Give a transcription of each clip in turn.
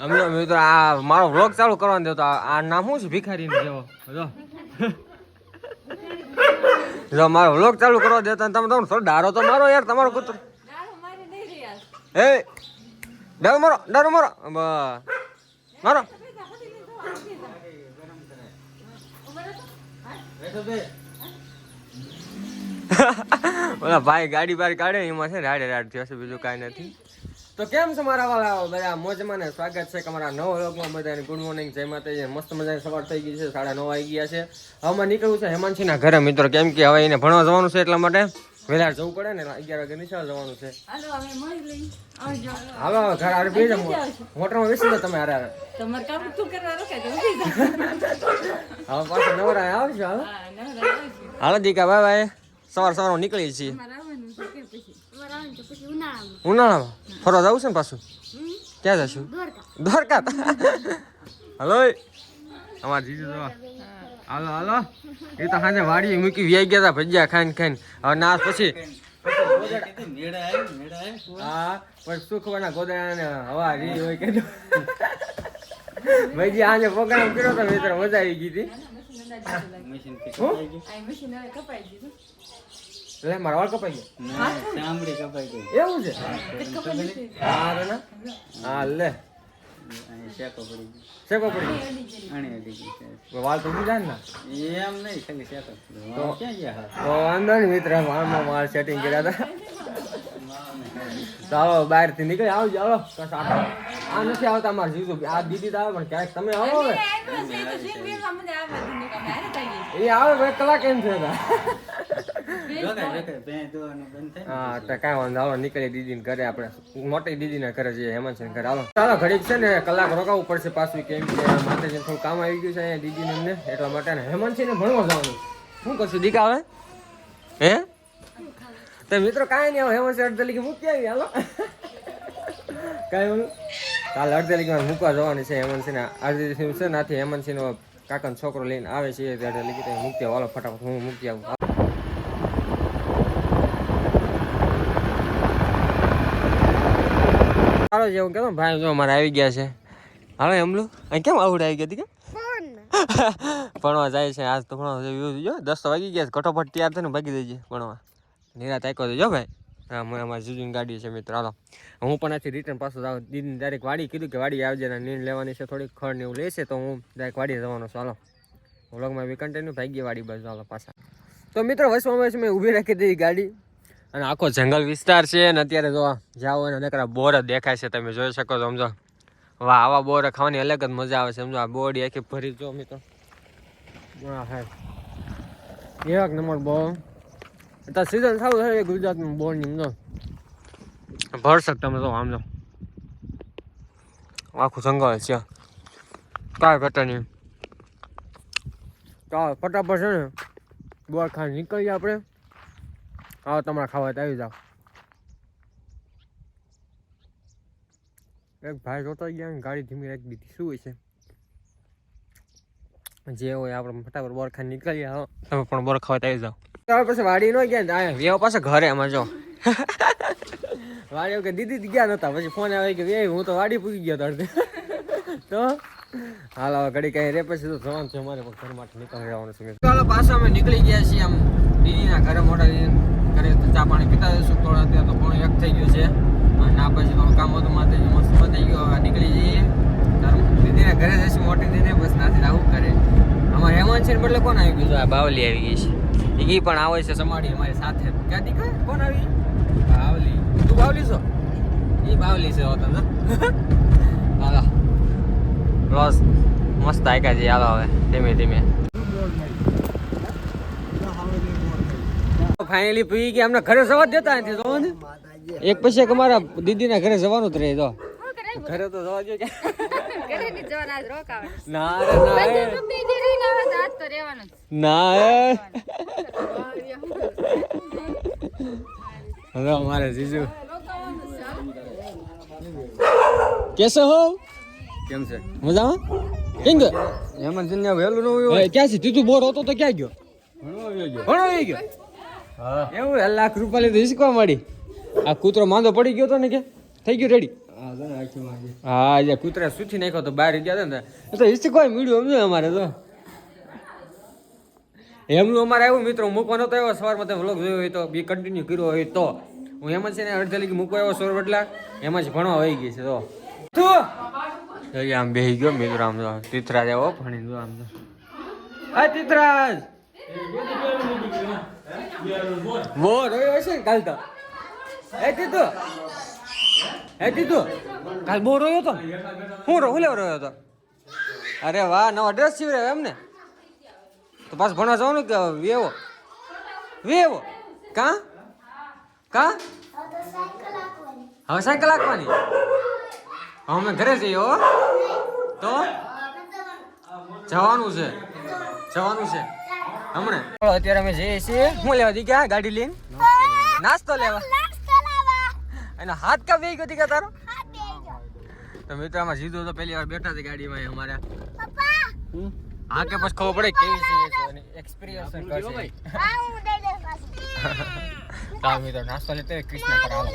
અમને મિત્રો આ મારો વ્લોગ ચાલુ કરવાનો દેતો આ નામ શું છે ભિખારીને જેવો જો મારો વ્લોગ ચાલુ કરવા દેતા તમે થોડો ડારો તો મારો યાર તમારો કૂતરો એ ડારો મારો મારો ઓલા ભાઈ ગાડી બાર કાઢે એમાં છે રાડે રાડ થયો છે બીજું કાંઈ નથી. તો કેમ છે મારા વાળા બધા મોજમાં ને સ્વાગત છે કે અમારા નવા વ્લોગમાં બધાને ગુડ મોર્નિંગ જય માતાજી. મસ્ત મજાની સવાર થઈ ગઈ છે 9:30 વાગી ગયા છે. હવે નીકળવું છે હેમાંશીના ઘરે મિત્રો કેમ કે હવે એને ભણવા જવાનું છે એટલા માટે વહેલા જવું પડે ને 11 વાગે નિશાળ જવાનું છે. હાલો ઘર આરે બેસી જાવ મોટરમાં બેસી જાવ તમે આરે તમાર કામ તું કરવા રોકે તો ઉભી જા હવે પાછો નવરા આવજો હાલો દીકા બાય બાય. સવાર નીકળી છીએ ઉનાળામાં ફરવા જવું છે ને પાછું ક્યાં જશું દ્વારકા હલો અમારા જીજુ હાલો એ તો સાંજે વાડી મૂકી વ્યાઈ ગયા હતા ભજીયા ખાઈને હવે નાશ પછી હા પણ શું ખબર ના ગોદડા હવા રી હોય કે ભાઈ આજે પ્રોગ્રામ કર્યો તો મિત્રો મજા આવી ગઈ હતી. એટલે મારા વાળ કપાઈ ગયા ચામડી કપાઈ ગઈ એવું છે હા લે શેકો પડી વાળ તો જાય ને એમ નહીં ખાલી શેકો તો વાંધો નહીં મિત્ર વાળમાં વાળ સેટિંગ કર્યા હતા. ચાલો બહાર થી નીકળી આવજો ચાલો આ નથી આવતા અમારે જીજુ આ દીદી તો આવે પણ ક્યાંક તમે આવો હવે એ આવે 1 કલાક એમ છે હા તો કાંઈ વાંધો હાલો નીકળી દીદીને ઘરે આપણે મોટી દીદીના ઘરે જઈએ હેમાંશીને ઘરે હાલો ચાલો ઘડીક છે ને કલાક રોકાવું પડશે પાછું કેમ કે માતાજીને થોડું કામ આવી ગયું છે અહીંયા દીદીને એમને એટલા માટે ને હેમાંશીને ભણવા જવાનું શું કરશું દીકા હવે હે તો મિત્રો કાંઈ નહીં હવે હેમાંશી અડધલી મૂકી આવી હાલો કાંઈ બોલું કાલે અડધલી મૂકવા જવાની છે હેમાંશીને આજે છે નાથી હેમાંશીનો કાકાનો છોકરો લઈને આવે છે અડધલી મૂકી આવો હાલો ફટાફટ હું મૂકી આવું. ચાલો જેવું કેમ ભાઈ જો અમારે આવી ગયા છે હાલો એમલું અહીં કેમ આવડે આવી ગયા હતી કે ભણવા જાય છે આજ તો ભણવા જો 10 વાગી ગયા છે કટોફટ તૈયાર થઈને ભાગી દેજે ભણવા નિરાત આઈકો દેજો ભાઈ. હા મેં અમારી જુજુની ગાડી છે મિત્ર હાલો હું પણ આથી રિટર્ન પાછો જાઉં દીદીને ડાયરેક્ટ વાડી કીધું કે વાડી આવજે ને નીંદ લેવાની છે થોડીક ખડ ને એવું લેશે તો હું ડાયરેક્ટ વાડીએ જવાનો છું. હાલો વ્લોગમાં બી કન્ટિન્યુ ભાગીએ વાડી બાજુ હાલો પાછા. તો મિત્રો વસમાં મેં ઊભી રાખી દીધી ગાડી અને આખો જંગલ વિસ્તાર છે અને અત્યારે જો જાઓ અને નકરા બોર જ દેખાય છે તમે જોઈ શકો છો સમજો. વાહ આવા બોર ખાવાની અલગ જ મજા આવે છે સમજો. આ બોડી આખી ભરી જો મિત્રો હા હા એક નંબર બોર અત્યારે સિઝન સારું છે ગુજરાતમાં બોરની સમજો ભરસક તમે જો આમ જો આખું જંગલ છે કાંઈ ઘટે નહીં. ચાલો ફટાફટ છે ને બોર ખાઈને નીકળીએ આપણે. હા તમારે ખાવા આવી જાઓ. એક ભાઈ જોતા ગયા ને ગાડી ધીમી રાખી દીધી શું હોય છે જે હોય આપણે ફટાફટ બોર ખાઈને નીકળીએ. હા તમે પણ બોર ખાવા આવી જાઓ. ત્યાર પછી વાડી ન ગયા વેવ પાસે ઘરે એમાં જો વાડી કે દીદી ગયા નતા પછી ફોન આવે કે વે હું તો વાડી પૂગી ગયો તો તો હાલ હવે ઘડી કઈ રે પછી તો જવાનું છે અમારે પણ ઘર માટે નીકળી જવાનું છે. ચાલો પાછા અમે નીકળી ગયા છીએ આમ દીદીના ઘરે મોટા ઘરે ચા પાણી પીતા જઈશું થોડા અત્યારે તો પણ 1 થઈ ગયું છે અને આ પછી થોડું કામ હતું માતાજી મસ્ત થઈ ગયું હવે નીકળી જઈએ દીદીના ઘરે જઈશું મોટી દીદી બસ નાથી આવું કરે. અમારે હેમાંશી ને બદલે કોણ આવી ગયું આ બાવલી આવી ગઈ છે એ પણ આવે છે સમાડી અમારી સાથે ક્યાંથી કહે કોણ આવી બાવલી તું બાવલી છો એ બાવલી છે હોતા હાલો લોસ મસ્ત આયકા છે હાલો હવે ધીમે ધીમે ફાઇનલી પી ગયા અમને ઘરે જવા દેતા નથી જો ને એક પછી એક અમારા દીદીના ઘરે જવાનું જ રહે જો ઘરે તો જવા દો ઘરે ની જવાના આજ રોકાવાનું ના રે ના હવે અમારે જીજુ કેસો હો કેમ છે મજામાં કેમ કે હેમંત ને વેલું ન હોય ક્યાં છે તીતું બોર હતો તો ક્યાં ગયો ભણવા આવી ગયો હા એવું 1 લાખ રૂપિયા લીધું હિસકવા મળી આ કૂતરો માંદો પડી ગયો તો ને કે થઈ ગયું રેડી હા જે કૂતરા સુથી નાખ્યો તો બહાર ગયા હતા ને તો હિસ્ટ્રી કોઈ મીડિયો સમજો અમારે તો એમનું અમારે આવ્યું મિત્રો મૂકવાનો તો એવો સવારમાં તમે વ્લોગ જોયો હોય તો બી કન્ટિન્યુ કર્યો હોય તો હું એમ જ છે ને અડધા લીધી મૂકવા આવ્યો સોર બદલા એમ જ ભણવા વહી ગઈ છે તો આમ બેસી ગયો મિત્રો આમ તો તીથરાજ આવ્યો ભણી જો આમ તો હા તીથરાજ બોર હોય હશે ને કાલ તો તીધું કાલ બોર રહ્યો હતો હું લેવો હતો અરે વાહ નવા ડ્રેસ સીવડાવ્યો એમ ને તો પાછું ભણવા જવાનું કે વેવો કા હવે સાયકલ હાંકવાની અમે ઘરે જઈએ હો તો જવાનું છે હમણાં અત્યારે અમે જઈએ છીએ શું લેવા દી ક્યાં ગાડી લઈને નાસ્તો લેવા એનો હાથ કા બેહી ગયો તારો તો મિત્રો આમાં જીધો તો પહેલી વાર બેઠા છે ગાડીમાં અમારે હા કે પછી ખબર પડે કેવી છે એક્સપિરિયન્સ કરશે હા મિત્રો નાસ્તો લેતે કૃષ્ણ પર આવો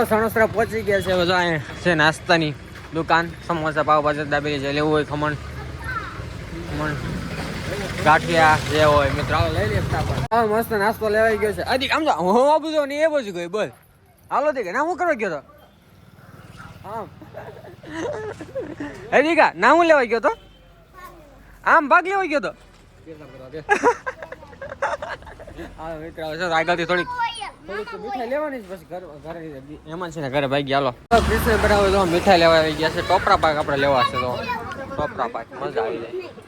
સણોસરા પહોંચી ગયા છે બધા અહીંયા છે નાસ્તાની દુકાન સમોસા પાવભાજી દાબેલી જે લેવું હોય ખમણ ગાંઠિયા જે હોય મિત્રો લઈ લે ફટાફટ મસ્ત નાસ્તો લેવાઈ ગયો છે અધિક આમ તો હું આ બધું ને એ બધું ગઈ બોલ હાલો દે ના હું કરવા ગયો તો આમ અધિકા ના હું લેવાઈ ગયો તો આમ ભાગ લેવાઈ ગયો તો હા મિત્રો આગળથી થોડીક મીઠાઈ લેવાની છે પછી ઘરે એમાં છે ને ઘરે ભાઈ હાલો કૃષ્ણ બરાબર તો મીઠાઈ લેવા આવી ગયા છે ટોપરા પાક આપણે લેવા છે તો ટોપરા પાક મજા આવી જાય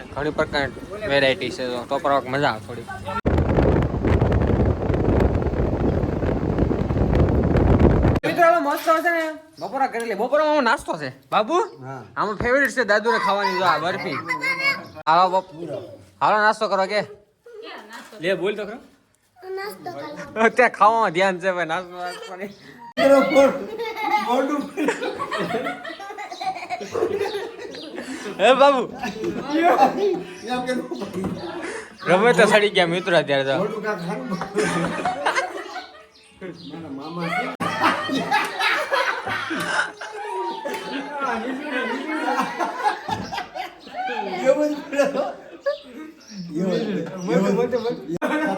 ઘણી પ્રકાર વેરાયટી છે તો ટોપરા પાક મજા આવે થોડી મિત્રો મસ્ત છે ને બપોરા કરેલી બપોરમાં નાસ્તો છે બાબુ આમાં ફેવરિટ છે દાદુ ને ખાવાની જો બરફી હાલો હાલો નાસ્તો કરો કે લે બોલ તો ખરો ત્યાં ખાવામાં ધ્યાન છે ભાઈ નાસ્તો હે બાબુ રમે તો સડી ગયા મિત્રો અત્યારે તો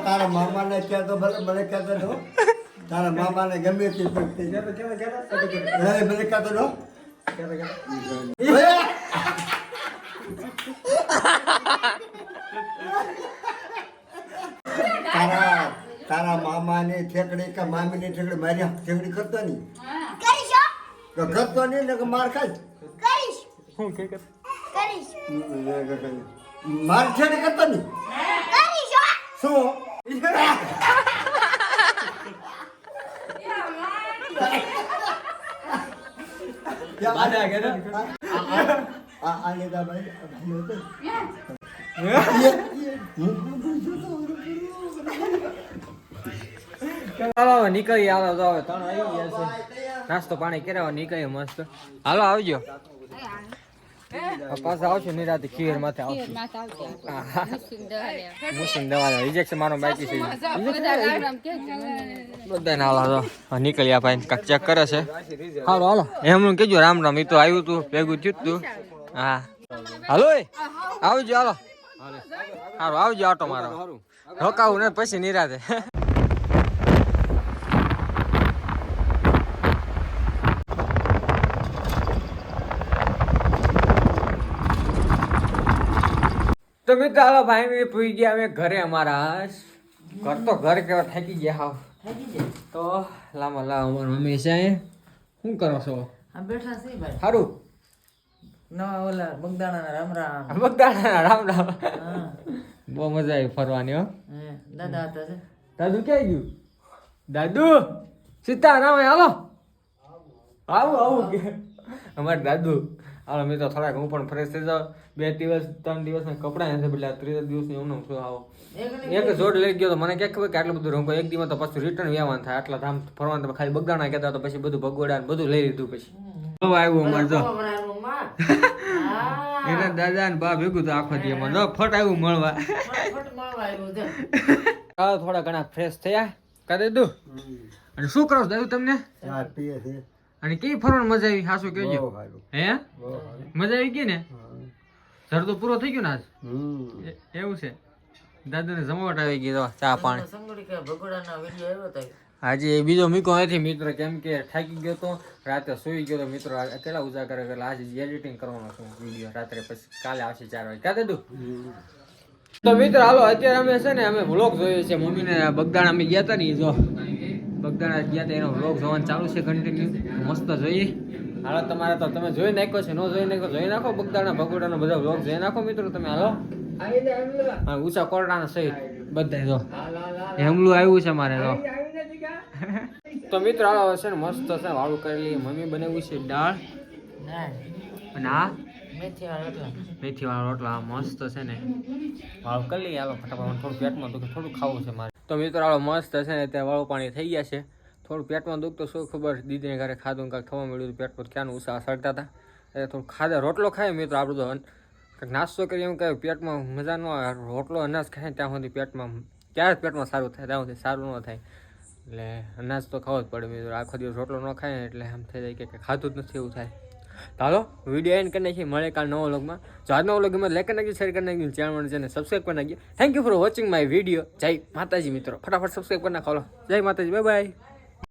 તારા મામા ને ક્યાં તો ભલે મને કહેતો હતો તારા મામા ને ગમે તે મને કહેતો હતો તારા મામા ને ઠેકડી કે મામી ને ઠેકડી મારી ઠેકડી કરતો નહીં કરતો નહીં ને માર ખાઈશ માર ઠેકડી કરતો નહીં શું નીકળી હાલો તો હવે ત્રણ આવી ગયા છે નાસ્તો પાણી કર્યા નીકળી મસ્ત હાલો આવજો પાછા આવશું નિરાતે ખીર માથે આવશું મુસ્લિમ દવા રિજેક્શન મારો બાકી છે બધા હાલો તો નીકળ્યા ભાઈ કાક ચેક કરે છે હાલો હાલો એમનું કેજો રામ રામ એ તો આવ્યું તું ભેગું થયું તું હા હાલો આવજો હાલો સારું આવજો આટો મારો રોકાવું ને પછી નિરાતે તો મિત્રો હાલો ભાઈ પૂરી ગયા અમે ઘરે અમારા ઘર તો ઘર કેવા થાકી ગયા હાવ તો લાંબા અમારા મમ્મી છે શું કરો છો બેઠા છે ભાઈ સારું નવા ઓલા બગદાણા રામ રામ બહુ મજા આવી ફરવાની હો દાદા હતા છે દાદુ ક્યાં ગયું દાદુ સીતારામ હાલો આવું કે અમારે દાદુ હાલો મેં તો થોડાક હું પણ ફ્રેશ થઈ જાઉં 2 દિવસ 3 દિવસના કપડા નથી એટલે ત્રીજા દિવસની હું શું આવો એક જોડ લઈ ગયો તો મને ક્યાંક ખબર કે આટલું બધું રંગો એક દિવસ તો પછી રિટર્ન વ્યવહાર થાય આટલા ધામ ફરવાનું તમે ખાલી બગદાણા કહેતા તો પછી બધું ભગોડા બધું લઈ લીધું પછી આવ્યું અમારે જો એના દાદા ને બા ભેગું તો આખો દી અમારે ફટ આવ્યું મળવા થોડા ઘણા ફ્રેશ થયા કા દાદુ અને શું કરો છો દાદુ તમને ચા પીએ છે અને કેવી ફરવાની મજા આવી હાસુ બહુ કહેજો સારું હે બહુ સારું મજા આવી ગઈ ને ઘર તો પૂરો થઈ ગયો ને આજ હમ એવું છે દાદાને જમાવટ આવી ગઈ તો ચા પાણી સંગડી કે ભગોડાના વિડીયો આવ્યો તો આજે બીજો મીકો નથી મિત્ર કેમ કે થાકી ગયો તો રાતે સુઈ ગયો તો મિત્ર કેટલા ઉજાગર એટલે આજે એડિટિંગ કરવાનો છું વિડીયો રાત્રે પછી કાલે આવશે 4 વાગે કા દાદુ તો મિત્ર હાલો અત્યારે અમે છે ને અમે વ્લોગ જોઈએ છે મમ્મીને બગદાણા અમે ગયા હતા ને જો બગદાણા ગયા હતા એનો વ્લોગ જોવાનું ચાલુ છે કન્ટિન્યુ મસ્ત જોઈએ હાલો તમારે તો તમે જોઈ નાખ્યો છે ન જોઈ નાખો જોઈ નાખો બગદાણા ભગોડાનો બધા વ્લોગ જોઈ નાખો મિત્રો તમે હાલો હા ઊંચા કોરડાના સહિત બધા જો હેમલું આવ્યું છે મારે તો તો મિત્રો હાલો છે ને મસ્ત છે વાળું કરેલી મમ્મી બનાવ્યું છે દાળ ના અને આ મેથી વાળા રોટલા મેથી વાળા રોટલા મસ્ત છે ને વાળું કરી લઈએ હાલો ફટાફટ થોડું પેટમાં દુખે થોડું ખાવું છે મારે તો મિત્રો હાલો મસ્ત છે ને ત્યાં વાળું પાણી થઈ ગયા છે થોડું પેટમાં દુખતો શું ખબર દીદીને ઘરે ખાધું કાંઈક થવા મળ્યું પેટમાં ક્યાંનું ઉષા સડતા હતા એટલે થોડું ખાધા રોટલો ખાય મિત્રો આપણું તો કંઈક નાસ્તો કરીએ એમ કહે પેટમાં મજા ન આવે રોટલો અનાજ ખાય ત્યાં સુધી પેટમાં ત્યારે જ પેટમાં સારું થાય ત્યાં સુધી સારું ન થાય એટલે અનાજ તો ખાવો જ પડે મિત્રો આખો દિવસ રોટલો ન ખાય એટલે આમ થઈ જાય કે ખાધું જ નથી એવું થાય તો હાલો વિડીયો એન્ડ કરી નાખીએ મળે કાલ નવો વ્લોગમાં જો આજનો વ્લોગમાં લાઈક કરી નાખજો શેર કરી નાખજો ચેનલ છે ને સબસ્ક્રાઈબ કરી નાખજો thank you for watching my video જય માતાજી મિત્રો ફટાફટ સબસ્ક્રાઈબ કરી નાખો જય માતાજી બાય બાય